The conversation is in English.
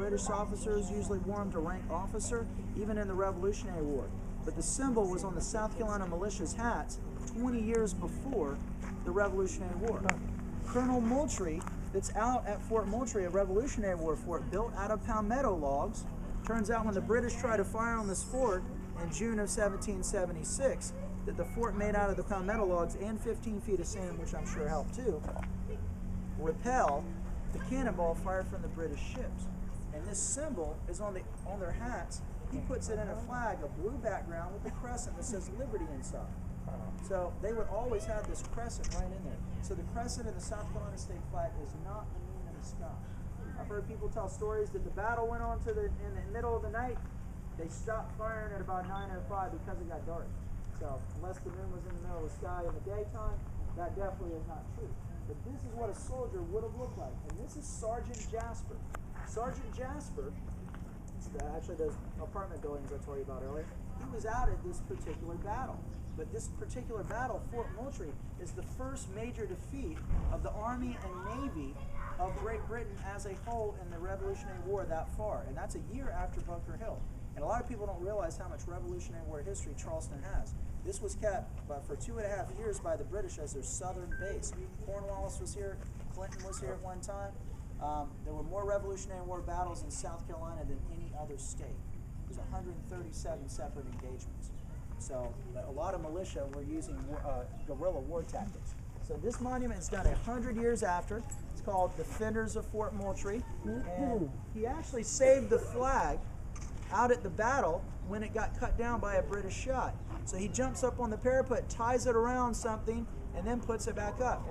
British officers usually wore them to rank officer, even in the Revolutionary War. But the symbol was on the South Carolina militia's hats 20 years before the Revolutionary War. Colonel Moultrie, that's out at Fort Moultrie, a Revolutionary War fort built out of palmetto logs. Turns out when the British tried to fire on this fort in June of 1776, that the fort made out of the palmetto logs and 15 feet of sand, which I'm sure helped too, repel the cannonball fired from the British ships. And this symbol is on their hats. He puts it in a flag, a blue background with a crescent that says Liberty inside. So they would always have this crescent right in there. So the crescent in the South Carolina state flag is not the moon in the sky. I've heard people tell stories that the battle went on in the middle of the night. They stopped firing at about 9:05 because it got dark. So unless the moon was in the middle of the sky in the daytime, that definitely is not true. But this is what a soldier would have looked like. And this is Sergeant Jasper. Sergeant Jasper, actually those apartment buildings I told you about earlier, he was out at this particular battle. But this particular battle, Fort Moultrie, is the first major defeat of the Army and Navy of Great Britain as a whole in the Revolutionary War that far. And that's a year after Bunker Hill. And a lot of people don't realize how much Revolutionary War history Charleston has. This was kept for 2.5 years by the British as their southern base. Cornwallis was here, Clinton was here at one time. There were more Revolutionary War battles in South Carolina than any other state. There's 137 separate engagements. So a lot of militia were using guerrilla war tactics. So this monument is done 100 years after. It's called Defenders of Fort Moultrie. And he actually saved the flag out at the battle when it got cut down by a British shot. So he jumps up on the parapet, ties it around something, and then puts it back up.